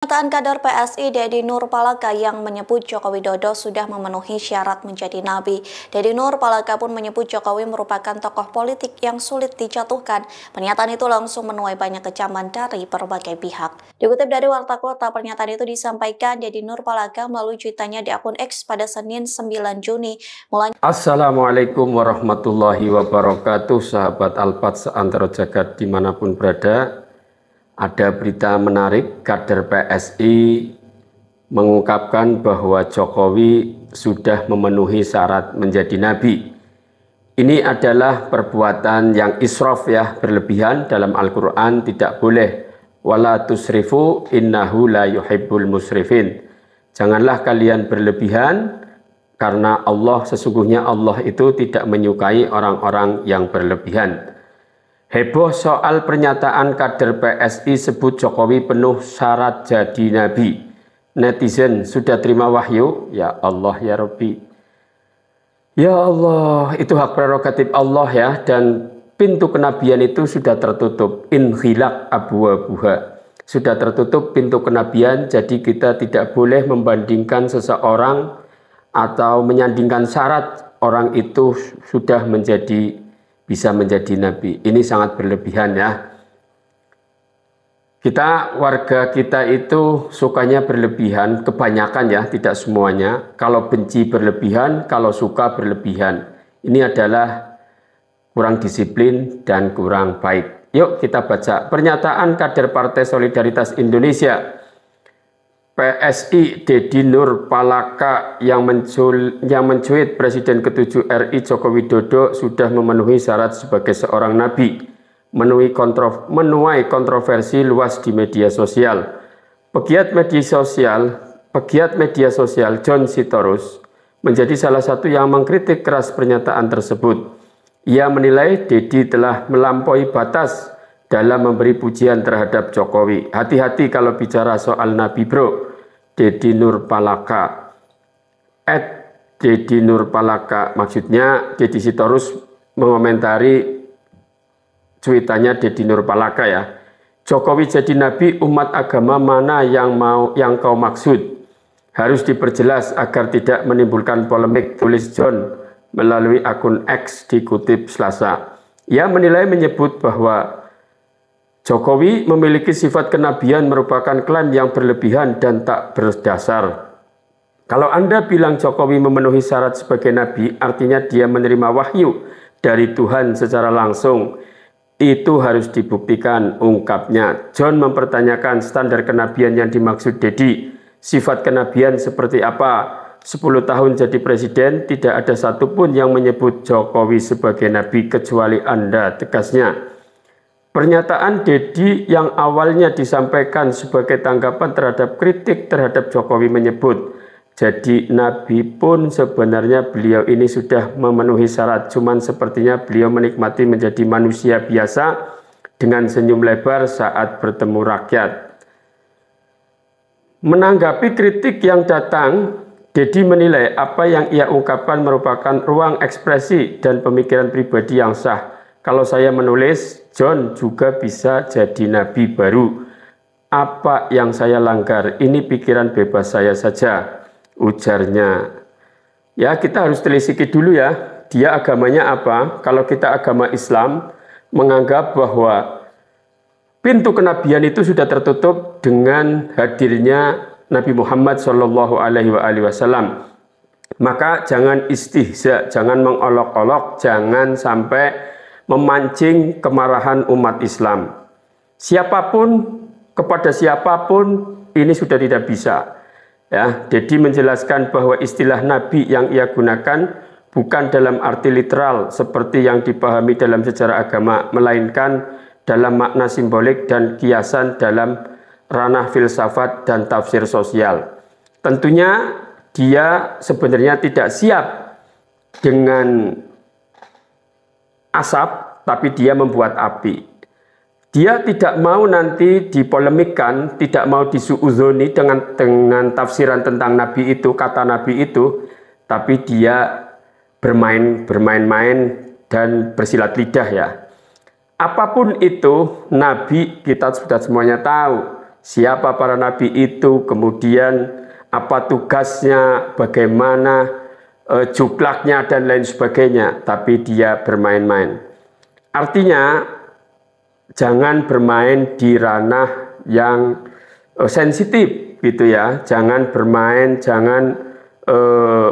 Pernyataan kader PSI Deddy Nurpalaka yang menyebut Joko Widodo sudah memenuhi syarat menjadi nabi. Deddy Nurpalaka pun menyebut Jokowi merupakan tokoh politik yang sulit dijatuhkan. Pernyataan itu langsung menuai banyak kecaman dari berbagai pihak. Dikutip dari Warta Kota, pernyataan itu disampaikan Deddy Nurpalaka melalui cuitannya di akun X pada Senin 9 Juni. Assalamualaikum warahmatullahi wabarakatuh, sahabat Alpat seantero jagat dimanapun berada. Ada berita menarik, kader PSI mengungkapkan bahwa Jokowi sudah memenuhi syarat menjadi nabi. Ini adalah perbuatan yang israf ya, berlebihan. Dalam Al-Quran tidak boleh. Wala tusrifu innahu la yuhibbul musrifin. Janganlah kalian berlebihan, karena sesungguhnya Allah itu tidak menyukai orang-orang yang berlebihan. Heboh soal pernyataan kader PSI sebut Jokowi penuh syarat jadi nabi. Netizen sudah terima wahyu? Ya Allah ya Rabbi. Ya Allah, itu hak prerogatif Allah ya, dan pintu kenabian itu sudah tertutup. Inkhilak abwabuha. Sudah tertutup pintu kenabian, jadi kita tidak boleh membandingkan seseorang atau menyandingkan syarat orang itu sudah bisa menjadi nabi. Ini sangat berlebihan ya. Warga kita itu sukanya berlebihan, kebanyakan ya, tidak semuanya. Kalau benci berlebihan, kalau suka berlebihan. Ini adalah kurang disiplin dan kurang baik. Yuk kita baca pernyataan kader Partai Solidaritas Indonesia PSI Deddy Nurpalaka yang mencuit Presiden ke-7 RI Joko Widodo sudah memenuhi syarat sebagai seorang nabi, menuai kontroversi luas di media sosial. Pegiat media sosial John Sitorus menjadi salah satu yang mengkritik keras pernyataan tersebut. Ia menilai Deddy telah melampaui batas dalam memberi pujian terhadap Jokowi. Hati-hati kalau bicara soal nabi bro. Deddy Nurpalaka, Deddy Nurpalaka, maksudnya Deddy Sitorus mengomentari cuitannya Deddy Nurpalaka ya. Jokowi jadi nabi, umat agama mana yang kau maksud? Harus diperjelas agar tidak menimbulkan polemik, tulis John melalui akun X dikutip Selasa. Ia menyebut bahwa Jokowi memiliki sifat kenabian merupakan klaim yang berlebihan dan tak berdasar. Kalau Anda bilang Jokowi memenuhi syarat sebagai nabi, artinya dia menerima wahyu dari Tuhan secara langsung. Itu harus dibuktikan, ungkapnya. John mempertanyakan standar kenabian yang dimaksud Deddy. Sifat kenabian seperti apa? 10 tahun jadi presiden, tidak ada satupun yang menyebut Jokowi sebagai nabi kecuali Anda, tegasnya. Pernyataan Deddy yang awalnya disampaikan sebagai tanggapan terhadap kritik terhadap Jokowi menyebut, jadi nabi pun sebenarnya beliau ini sudah memenuhi syarat, cuman sepertinya beliau menikmati menjadi manusia biasa dengan senyum lebar saat bertemu rakyat. Menanggapi kritik yang datang, Deddy menilai apa yang ia ungkapkan merupakan ruang ekspresi dan pemikiran pribadi yang sah. Kalau saya menulis, John juga bisa jadi nabi baru. Apa yang saya langgar? Ini pikiran bebas saya saja, ujarnya. Ya, kita harus telisiki dulu ya, dia agamanya apa. Kalau kita agama Islam, menganggap bahwa pintu kenabian itu sudah tertutup dengan hadirnya Nabi Muhammad SAW. Maka jangan istihza, jangan mengolok-olok, jangan sampai memancing kemarahan umat Islam. Kepada siapapun ini sudah tidak bisa. Ya, Deddy menjelaskan bahwa istilah nabi yang ia gunakan bukan dalam arti literal seperti yang dipahami dalam sejarah agama, melainkan dalam makna simbolik dan kiasan dalam ranah filsafat dan tafsir sosial. Tentunya dia sebenarnya tidak siap dengan asap, tapi dia membuat api. Dia tidak mau nanti dipolemikkan, tidak mau disuuzoni dengan tafsiran tentang nabi itu, kata nabi itu, tapi dia bermain-main dan bersilat lidah ya. Apapun itu, nabi kita sudah semuanya tahu. siapa para nabi itu, kemudian apa tugasnya, bagaimana juklaknya dan lain sebagainya, tapi dia bermain-main. Artinya jangan bermain di ranah yang sensitif gitu ya, jangan bermain, jangan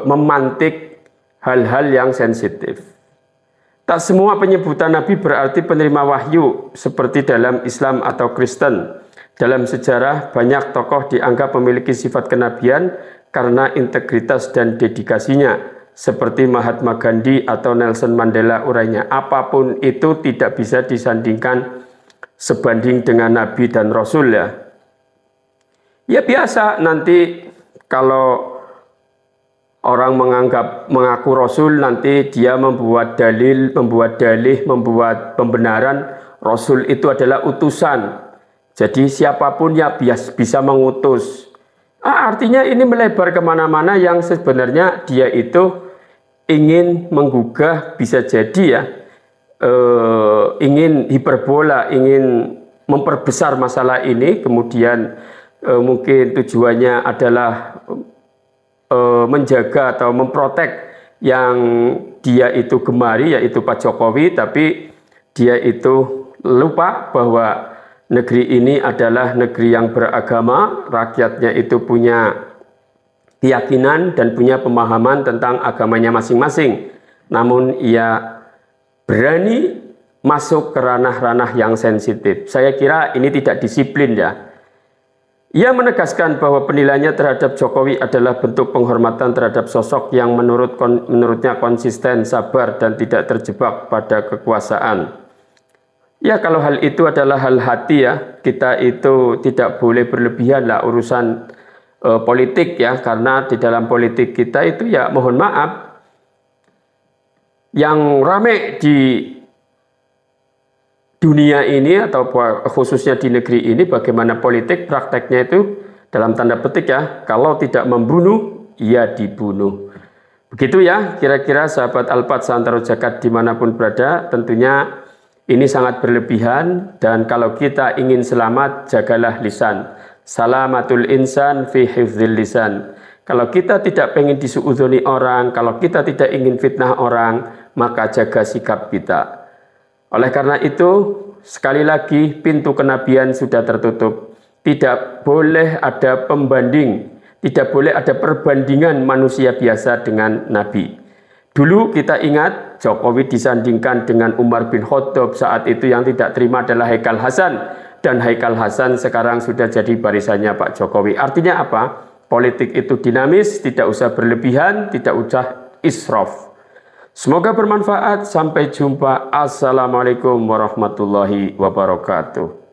memantik hal-hal yang sensitif. Tak semua penyebutan nabi berarti penerima wahyu seperti dalam Islam atau Kristen. Dalam sejarah banyak tokoh dianggap memiliki sifat kenabian karena integritas dan dedikasinya, seperti Mahatma Gandhi atau Nelson Mandela urainya. Apapun itu tidak bisa disandingkan sebanding dengan nabi dan rasul ya. Ya biasa nanti kalau orang mengaku rasul, nanti dia membuat dalil, membuat dalih, membuat pembenaran rasul itu adalah utusan. Jadi siapapun ya bisa mengutus. Artinya ini melebar kemana-mana yang sebenarnya dia itu ingin menggugah, bisa jadi ya, ingin hiperbola, ingin memperbesar masalah ini, kemudian mungkin tujuannya adalah menjaga atau memprotek yang dia itu gemari, yaitu Pak Jokowi, tapi dia itu lupa bahwa negeri ini adalah negeri yang beragama, rakyatnya itu punya keyakinan dan punya pemahaman tentang agamanya masing-masing. Namun ia berani masuk ke ranah-ranah yang sensitif. Saya kira ini tidak disiplin ya. Ia menegaskan bahwa penilaiannya terhadap Jokowi adalah bentuk penghormatan terhadap sosok yang menurutnya konsisten, sabar, dan tidak terjebak pada kekuasaan. Ya kalau hal itu adalah hal hati ya, kita itu tidak boleh berlebihan lah urusan politik ya, karena di dalam politik kita itu ya mohon maaf, yang rame di dunia ini atau khususnya di negeri ini bagaimana politik prakteknya itu dalam tanda petik ya, kalau tidak membunuh, ia dibunuh. Begitu ya kira-kira sahabat Alphard Santaro Jagat dimanapun berada, tentunya ini sangat berlebihan, dan kalau kita ingin selamat, jagalah lisan. Salamatul insan fi hifdzil lisan. Kalau kita tidak pengen disuudzoni orang, kalau kita tidak ingin fitnah orang, maka jaga sikap kita. Oleh karena itu, sekali lagi pintu kenabian sudah tertutup. Tidak boleh ada pembanding, tidak boleh ada perbandingan manusia biasa dengan nabi. Dulu kita ingat Jokowi disandingkan dengan Umar bin Khattab, saat itu yang tidak terima adalah Haikal Hasan, dan Haikal Hasan sekarang sudah jadi barisannya Pak Jokowi. Artinya apa? Politik itu dinamis, tidak usah berlebihan, tidak usah israf. Semoga bermanfaat. Sampai jumpa. Assalamualaikum warahmatullahi wabarakatuh.